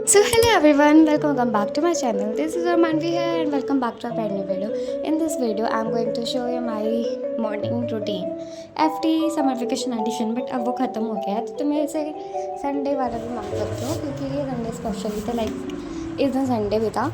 So hello everyone, welcome back to my channel. This is Manvi here and welcome back to a brand new video. In this video, I'm going to show you my morning routine. FT summer vacation edition but अब वो ख़त्म हो गया है तो तुम्हें इसे Sunday वाला भी मान सकते हो क्योंकि ये संडे स्पेशली था लाइक इस दिन संडे भी था।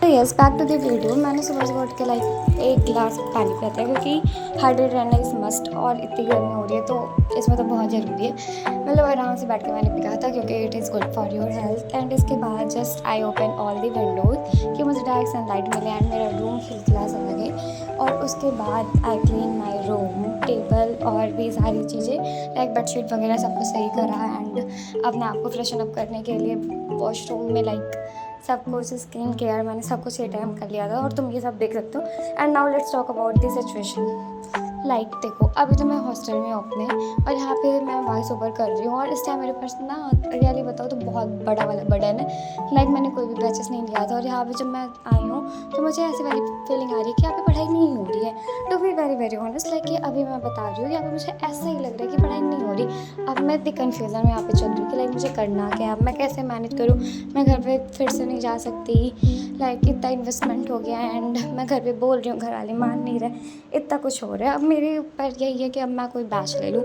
तो yes back to the video. मैंने सुबह सुबह उठ के लाइक एक गिलास पानी पिया था क्योंकि हाइड्रेट रहना इज़ मस्ट और इतनी गर्मी हो रही है तो इसमें तो बहुत ज़रूरी है। मतलब आराम से बैठ के मैंने पिया था क्योंकि it is good for your health. And इसके बाद just I open all the Windows कि मुझे डायरेक्ट सनलाइट मिले एंड मेरा रूम खिलखिला सा लगे। और उसके बाद I clean my room, table और भी सारी चीज़ें लाइक बेडशीट वगैरह सब कुछ सही करा एंड अपने आप को फ्रेशन अप करने के लिए वॉशरूम में लाइक सब कुछ स्किन केयर मैंने सब कुछ ये टाइम कर लिया था और तुम ये सब देख सकते हो। And now let's talk about this situation. Like देखो अभी तो मैं हॉस्टल में अपने और यहाँ पे मैं वॉइस ओवर कर रही हूँ और इस टाइम मेरे पास ना रियली बताओ तो बहुत बड़ा वाला बर्डन है। लाइक मैंने कोई भी बैचेस नहीं लिया था और यहाँ पे जब मैं आई हूँ तो मुझे ऐसी वाली फीलिंग आ रही है कि यहाँ पे पढ़ाई नहीं हो रही है। तो फिर वेरी वेरी ऑनेस्ट लाइक कि अभी मैं बता रही हूँ यहाँ पे मुझे ऐसा ही लग रहा है कि पढ़ाई नहीं हो रही। अब मैं इतनी कन्फ्यूज़न में यहाँ पे चल रही हूँ कि लाइक मुझे करना क्या है, अब मैं कैसे मैनेज करूँ। मैं घर पे फिर से नहीं जा सकती, लाइक इतना इन्वेस्टमेंट हो गया एंड मैं घर पे बोल रही हूँ, घर वाले मान नहीं रहे, इतना कुछ हो रहा है। अब मेरे ऊपर यही है कि अब मैं कोई बैच ले लूँ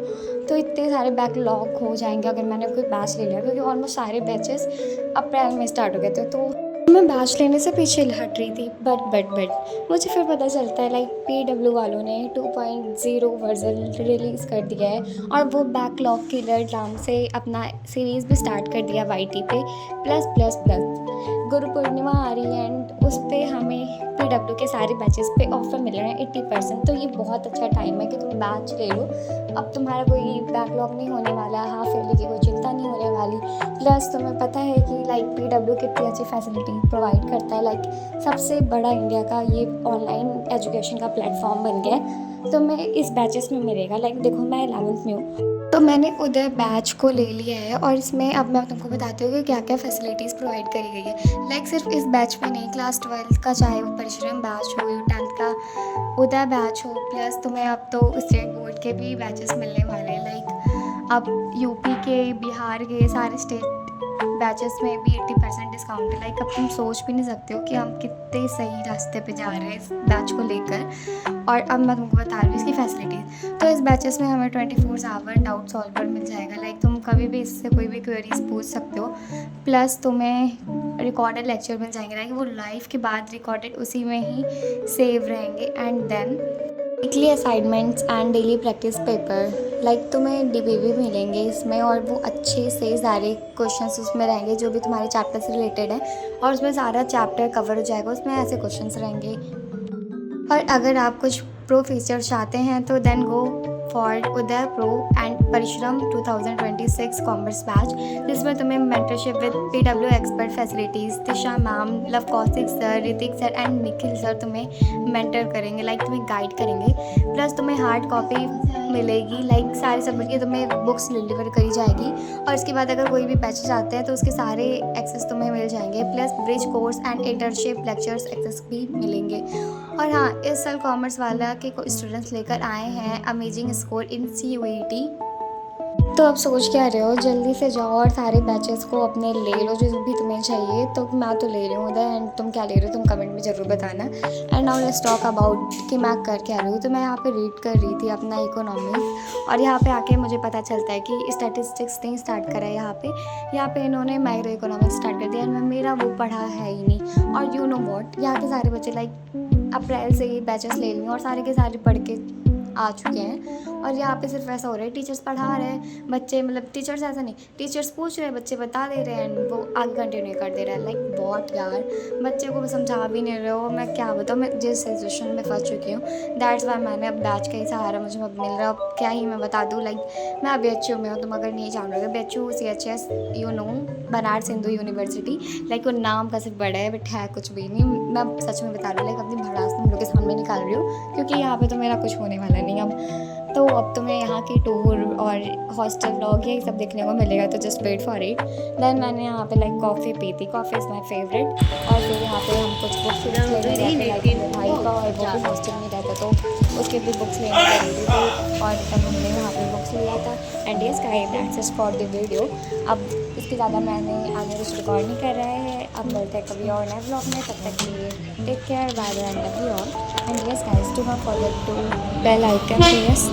तो इतने सारे बैकलॉग हो जाएंगे अगर मैंने कोई बैच ले लिया क्योंकि ऑलमोस्ट सारे बैचेस अप्रैल में स्टार्ट हो गए थे। तो मैं बैच लेने से पीछे हट रही थी बट मुझे फिर पता चलता है लाइक PW वालों ने 2.0 वर्जन रिलीज़ कर दिया है और वो बैकलॉग किलर नाम से अपना सीरीज़ भी स्टार्ट कर दिया YT पे +++ गुरु पूर्णिमा आ रही है एंड उस पर हमें PW के सारे बैचेस पे ऑफर मिल रहे हैं 80%। तो ये बहुत अच्छा टाइम है कि तुम बैच ले लो। अब तुम्हारा कोई बैकलॉग नहीं होने वाला, हाफ ईयरली की कोई चिंता नहीं होने वाली। प्लस तुम्हें पता है कि लाइक PW कितनी अच्छी फैसिलिटी प्रोवाइड करता है। लाइक सबसे बड़ा इंडिया का ये ऑनलाइन एजुकेशन का प्लेटफॉर्म बन गया है। तो मैं इस बैचेस में मिलेगा लाइक देखो मैं 11th में हूँ तो मैंने उधर बैच को ले लिया है और इसमें अब मैं तुमको बताती हूँ कि क्या क्या फैसिलिटीज़ प्रोवाइड करी गई है। लाइक सिर्फ इस बैच में नहीं, क्लास 12th का चाहे वो परिश्रम बैच हो या 10th का उदय बैच हो, प्लस तुम्हें अब तो स्टेट बोर्ड के भी बैचेस मिलने वाले हैं। लाइक अब यूपी के, बिहार के सारे स्टेट बैचेस में भी 80% डिस्काउंट है। लाइक अब तुम सोच भी नहीं सकते हो कि हम कितने सही रास्ते पे जा रहे हैं इस बैच को लेकर। और अब मैं तुमको बता रही हूँ इसकी फैसिलिटीज़। तो इस बैचेस में हमें 24 आवर डाउट सॉल्वर मिल जाएगा। लाइक तुम कभी भी इससे कोई भी क्वेरीज पूछ सकते हो। प्लस तुम्हें रिकॉर्डेड लेक्चर मिल जाएंगे लाइक वो लाइव के बाद रिकॉर्डेड उसी में ही सेव रहेंगे। And then weekly assignments and daily practice paper like तुम्हें DBB मिलेंगे इसमें और वो अच्छे से सारे क्वेश्चंस उसमें रहेंगे जो भी तुम्हारे चैप्टर से रिलेटेड है और उसमें सारा चैप्टर कवर हो जाएगा, उसमें ऐसे क्वेश्चंस रहेंगे। और अगर आप कुछ प्रो फीचर चाहते हैं तो then go for Uday pro and Parishram 2026 commerce batch जिसमें तुम्हें mentorship with PW expert facilities, Tisha ma'am, Luv Kaushik sir, Ritik sir and Nikhil sir तुम्हें मेंटर करेंगे, लाइक तुम्हें गाइड करेंगे। प्लस तुम्हें हार्ड कॉपी मिलेगी, लाइक सारे सब्जेक्ट की तुम्हें बुक्स डिलीवर करी जाएगी। और इसके बाद अगर कोई भी बैच चाहते हैं तो उसके सारे एक्सेस तुम्हें मिल जाएंगे। Plus bridge course and internship lectures access भी मिलेंगे। और हाँ, इस साल कॉमर्स वाला के स्टूडेंट्स लेकर आए हैं अमेजिंग स्कोर इन CUET। तो अब सोच क्या रहे हो, जल्दी से जाओ और सारे बैचेस को अपने ले लो जो भी तुम्हें चाहिए। तो मैं तो ले रही हूँ उधर एंड तुम क्या ले रहे हो तुम कमेंट में ज़रूर बताना। And now let's talk about कि मैं कर क्या रही हूँ। तो मैं यहाँ पे रीड कर रही थी अपना इकोनॉमिक्स और यहाँ पे आके मुझे पता चलता है कि स्टैटिस्टिक्स नहीं स्टार्ट करा है यहाँ पे इन्होंने माइक्रो इकोनॉमिक्स स्टार्ट कर दिया एंड मेरा वो पढ़ा है ही नहीं। और यू नो वॉट, यहाँ के सारे बच्चे लाइक अप्रैल से ही बैचेस ले ली और सारे के सारे पढ़ के आ चुके हैं। और यहाँ पे सिर्फ ऐसा हो रहा है टीचर्स पढ़ा रहे हैं, बच्चे मतलब टीचर्स ऐसा नहीं, टीचर्स पूछ रहे हैं, बच्चे बता दे रहे हैं, वो आगे कंटिन्यू कर दे रहे हैं। लाइक बहुत यार, बच्चे को समझा भी नहीं रहे हो। मैं क्या बताऊँ, मैं जिस सिचुएशन में फंस चुकी हूँ दैट्स वाई मैंने अब बैच का ही सहारा मुझे अब मिल रहा है। अब क्या ही मैं बता दूँ, लाइक मैं BHU में हूँ, तुम अगर नहीं जान रहे BHU CHS you know Banaras Hindu university. Like वो नाम का सिर्फ बड़ा है बट है कुछ भी नहीं। मैं सच में बता रही हूँ, लाइक अपनी भड़ास तुम लोग के सामने निकाल रही हूँ क्योंकि यहाँ पे तो मेरा कुछ होने वाला नहीं अब। तो अब तुम्हें यहाँ की टूर और हॉस्टल व्लॉग ये सब देखने को मिलेगा तो just wait for it. Then मैंने यहाँ पे लाइक कॉफ़ी पी थी, कॉफ़ी इज़ माई फेवरेट। और फिर यहाँ पे हम कुछ बुक्स लेने गए थे लाइक भाई का और वो भी हॉस्टल में रहता तो उसकी भी बुक्स लेनी जरूरी थी और तब हमने वहाँ पे बुक्स लिया था। And yes guys, that's it for the video. अब इसके ज़्यादा मैंने आगे कुछ रिकॉर्ड नहीं कर रहा है। अब मिलते हैं कभी और नए व्लॉग में, तब तक के लिए take care, bye bye, love you all. And yes guys, do not forget to bell icon. Yes,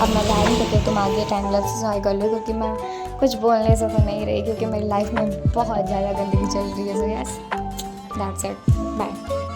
अब मैं लाइन करती हूँ, तुम आगे टाइम लैप्स इंजॉय कर लो, क्योंकि मैं कुछ बोलने से तो नहीं रही, क्योंकि मेरी लाइफ में बहुत ज़्यादा गंदगी चल रही है। So yes, that's it, bye.